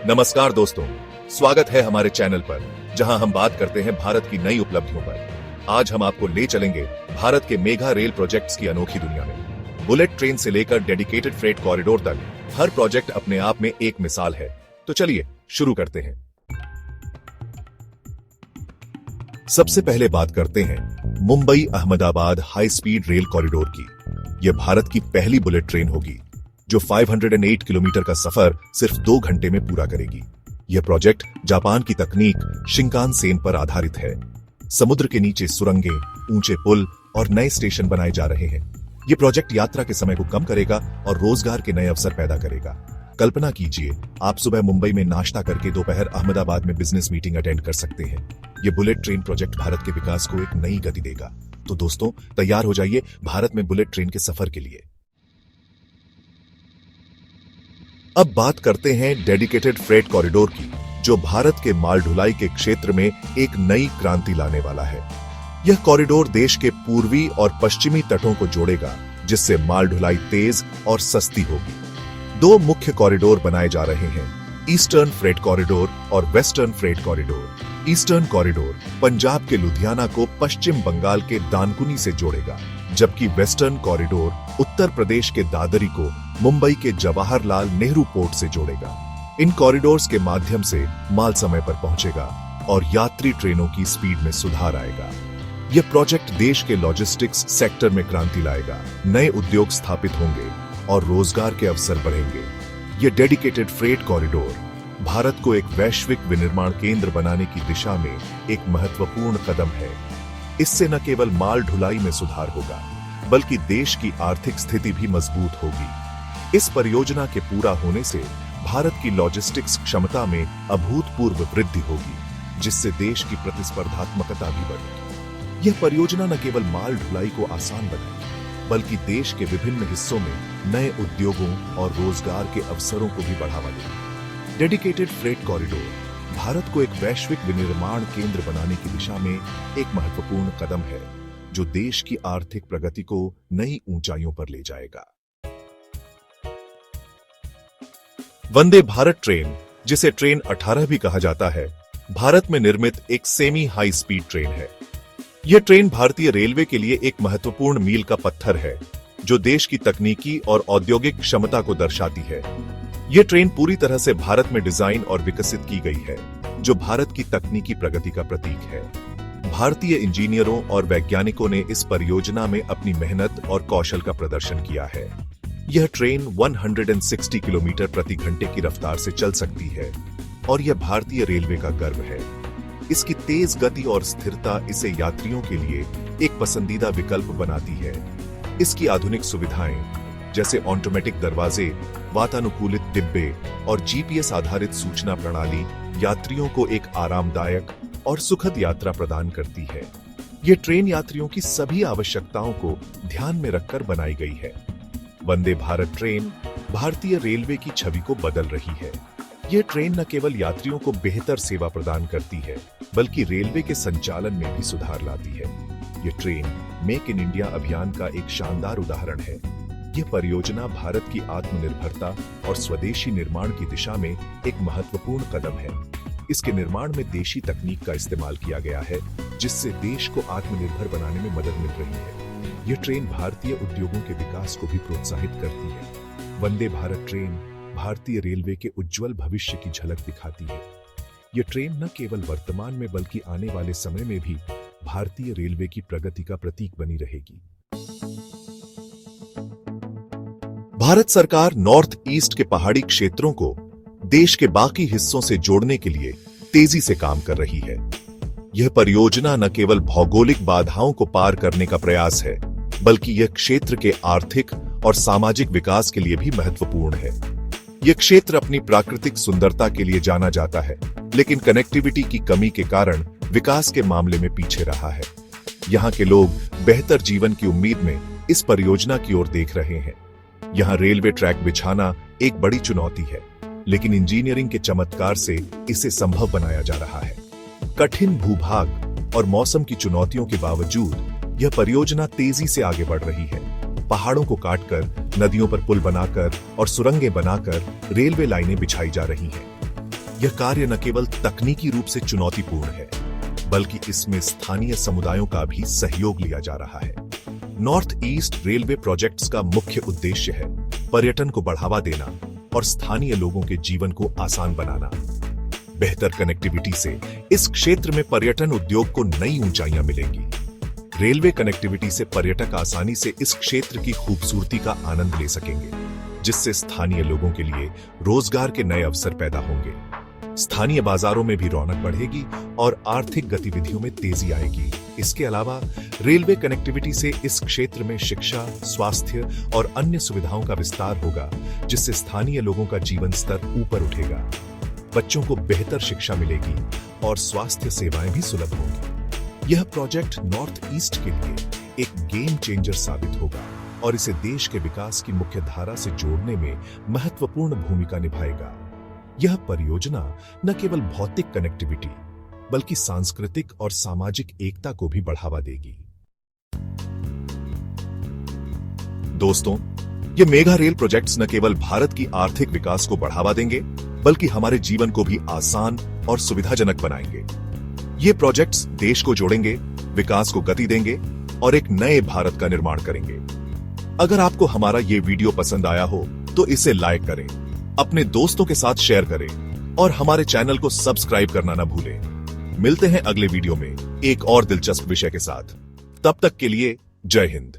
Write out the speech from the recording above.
नमस्कार दोस्तों, स्वागत है हमारे चैनल पर जहां हम बात करते हैं भारत की नई उपलब्धियों पर। आज हम आपको ले चलेंगे भारत के मेगा रेल प्रोजेक्ट्स की अनोखी दुनिया में। बुलेट ट्रेन से लेकर डेडिकेटेड फ्रेट कॉरिडोर तक हर प्रोजेक्ट अपने आप में एक मिसाल है। तो चलिए शुरू करते हैं। सबसे पहले बात करते हैं Mumbai Ahmedabad high speed rail corridor की। यह भारत की पहली बुलेट ट्रेन होगी जो 508 किलोमीटर का सफर सिर्फ 2 घंटे में पूरा करेगी। यह प्रोजेक्ट जापान की तकनीक शिंकानसेन पर आधारित है। समुद्र के नीचे सुरंगें, ऊंचे पुल और नए स्टेशन बनाए जा रहे हैं। यह प्रोजेक्ट यात्रा के समय को कम करेगा और रोजगार के नए अवसर पैदा करेगा। कल्पना कीजिए, आप सुबह मुंबई में नाश्ता करके दोपहर अहमदाबाद में बिजनेस मीटिंग अटेंड कर सकते हैं। यह बुलेट ट्रेन प्रोजेक्ट भारत के विकास को एक नई गति देगा। तो दोस्तों, तैयार हो जाइए भारत में बुलेट ट्रेन के सफर के लिए। अब बात करते हैं डेडिकेटेड फ्रेट कॉरिडोर की, जो भारत के माल ढुलाई के क्षेत्र में एक नई क्रांति लाने वाला है। यह कॉरिडोर देश के पूर्वी और पश्चिमी तटों को जोड़ेगा, जिससे माल ढुलाई तेज और सस्ती होगी। 2 मुख्य कॉरिडोर बनाए जा रहे हैं, ईस्टर्न फ्रेट कॉरिडोर और western freight corridor. Eastern corridor Punjab के लुधियाना को पश्चिम बंगाल के दानकुनी से जोड़ेगा, जबकि वेस्टर्न कॉरिडोर उत्तर प्रदेश के दादरी को मुंबई के जवाहरलाल नेहरू पोर्ट से जोड़ेगा। इन कॉरिडोर्स के माध्यम से माल समय पर पहुंचेगा और यात्री ट्रेनों की स्पीड में सुधार आएगा। यह प्रोजेक्ट देश के लॉजिस्टिक्स सेक्टर में क्रांति लाएगा, नए उद्योग स्थापित होंगे और रोजगार के अवसर बढ़ेंगे। यह डेडिकेटेड फ्रेट कॉरिडोर भारत को एक वैश्विक विनिर्माण केंद्र बनाने की दिशा में एक महत्वपूर्ण कदम है। इससे न केवल माल ढुलाई में सुधार होगा, बल्कि देश की आर्थिक स्थिति भी मजबूत होगी। इस परियोजना के पूरा होने से भारत की लॉजिस्टिक्स क्षमता में अभूतपूर्व वृद्धि होगी, जिससे देश की प्रतिस्पर्धात्मकता भी बढ़ेगी। यह परियोजना न केवल माल ढुलाई को आसान बनाएगी, बल्कि देश के विभिन्न हिस्सों में नए उद्योगों और रोजगार के अवसरों को भी बढ़ावा देगी। डेडिकेटेड फ्रेट कॉरिडोर भारत को एक वैश्विक विनिर्माण केंद्र बनाने की दिशा में एक महत्वपूर्ण कदम है, जो देश की आर्थिक प्रगति को नई ऊंचाइयों पर ले जाएगा। वंदे भारत ट्रेन, जिसे ट्रेन 18 भी कहा जाता है, भारत में निर्मित एक सेमी हाई स्पीड ट्रेन है। यह ट्रेन भारतीय रेलवे के लिए एक महत्वपूर्ण मील का पत्थर है, जो देश की तकनीकी और औद्योगिक क्षमता को दर्शाती है। यह ट्रेन पूरी तरह से भारत में डिजाइन और विकसित की गई है, जो भारत की तकनीकी प्रगति का प्रतीक है। भारतीय इंजीनियरों और वैज्ञानिकों ने इस परियोजना में अपनी मेहनत और कौशल का प्रदर्शन किया है। यह ट्रेन 160 किलोमीटर प्रति घंटे की रफ्तार से चल सकती है और यह भारतीय रेलवे का गर्व है। इसकी तेज गति और स्थिरता इसे यात्रियों के लिए एक पसंदीदा विकल्प बनाती है। इसकी आधुनिक सुविधाएं जैसे ऑटोमेटिक दरवाजे, वातानुकूलित डिब्बे और जीपीएस आधारित सूचना प्रणाली यात्रियों को एक आरामदायक और सुखद यात्रा प्रदान करती है। यह ट्रेन यात्रियों की सभी आवश्यकताओं को ध्यान में रखकर बनाई गई है। वंदे भारत ट्रेन भारतीय रेलवे की छवि को बदल रही है। यह ट्रेन न केवल यात्रियों को बेहतर सेवा प्रदान करती है, बल्कि रेलवे के संचालन में भी सुधार लाती है। यह ट्रेन मेक इन इंडिया अभियान का एक शानदार उदाहरण है। यह परियोजना भारत की आत्मनिर्भरता और स्वदेशी निर्माण की दिशा में एक महत्वपूर्ण कदम है। इसके निर्माण में देशी तकनीक का इस्तेमाल किया गया है, जिससे देश को आत्मनिर्भर बनाने में मदद मिल रही है। यह ट्रेन भारतीय उद्योगों के विकास को भी प्रोत्साहित करती है। वंदे भारत ट्रेन भारतीय रेलवे के उज्जवल भविष्य की झलक दिखाती है। यह ट्रेन न केवल वर्तमान में बल्कि आने वाले समय में भी भारतीय रेलवे की प्रगति का प्रतीक बनी रहेगी। भारत सरकार नॉर्थ ईस्ट के पहाड़ी क्षेत्रों को देश के बाकी हिस्सों से जोड़ने के लिए तेजी से काम कर रही है। यह परियोजना न केवल भौगोलिक बाधाओं को पार करने का प्रयास है, बल्कि यह क्षेत्र के आर्थिक और सामाजिक विकास के लिए भी महत्वपूर्ण है। यह क्षेत्र अपनी प्राकृतिक सुंदरता के लिए जाना जाता है, लेकिन कनेक्टिविटी की कमी के कारण विकास के मामले में पीछे रहा है। यहाँ के लोग बेहतर जीवन की उम्मीद में इस परियोजना की ओर देख रहे हैं। यहाँ रेलवे ट्रैक बिछाना एक बड़ी चुनौती है, लेकिन इंजीनियरिंग के चमत्कार से इसे संभव बनाया जा रहा है। कठिन भूभाग और मौसम की चुनौतियों के बावजूद यह परियोजना तेजी से आगे बढ़ रही है। पहाड़ों को काटकर, नदियों पर पुल बनाकर और सुरंगें बनाकर रेलवे लाइनें बिछाई जा रही हैं। यह कार्य न केवल तकनीकी रूप से चुनौतीपूर्ण है, बल्कि इसमें स्थानीय समुदायों का भी सहयोग लिया जा रहा है। नॉर्थ ईस्ट रेलवे प्रोजेक्ट्स का मुख्य उद्देश्य है पर्यटन को बढ़ावा देना और स्थानीय लोगों के जीवन को आसान बनाना। बेहतर कनेक्टिविटी से इस क्षेत्र में पर्यटन उद्योग को नई ऊंचाइयां मिलेंगी। रेलवे कनेक्टिविटी से पर्यटक आसानी से इस क्षेत्र की खूबसूरती का आनंद ले सकेंगे, जिससे स्थानीय लोगों के लिए रोजगार के नए अवसर पैदा होंगे। स्थानीय बाजारों में भी रौनक बढ़ेगी और आर्थिक गतिविधियों में तेजी आएगी। इसके अलावा रेलवे कनेक्टिविटी से इस क्षेत्र में शिक्षा, स्वास्थ्य और अन्य सुविधाओं का विस्तार होगा, जिससे स्थानीय लोगों का जीवन स्तर ऊपर उठेगा। बच्चों को बेहतर शिक्षा मिलेगी और स्वास्थ्य सेवाएं भी सुलभ होंगी। यह प्रोजेक्ट नॉर्थ ईस्ट के लिए एक गेम चेंजर साबित होगा और इसे देश के विकास की मुख्य धारा से जोड़ने में महत्वपूर्ण भूमिका निभाएगा। यह परियोजना न केवल भौतिक कनेक्टिविटी, बल्कि सांस्कृतिक और सामाजिक एकता को भी बढ़ावा देगी। दोस्तों, ये मेगा रेल प्रोजेक्ट्स न केवल भारत की आर्थिक विकास को बढ़ावा देंगे, बल्कि हमारे जीवन को भी आसान और सुविधाजनक बनाएंगे। ये प्रोजेक्ट्स देश को जोड़ेंगे, विकास को गति देंगे और एक नए भारत का निर्माण करेंगे। अगर आपको हमारा ये वीडियो पसंद आया हो तो इसे लाइक करें, अपने दोस्तों के साथ शेयर करें और हमारे चैनल को सब्सक्राइब करना न भूलें। मिलते हैं अगले वीडियो में एक और दिलचस्प विषय के साथ। तब तक के लिए जय हिंद।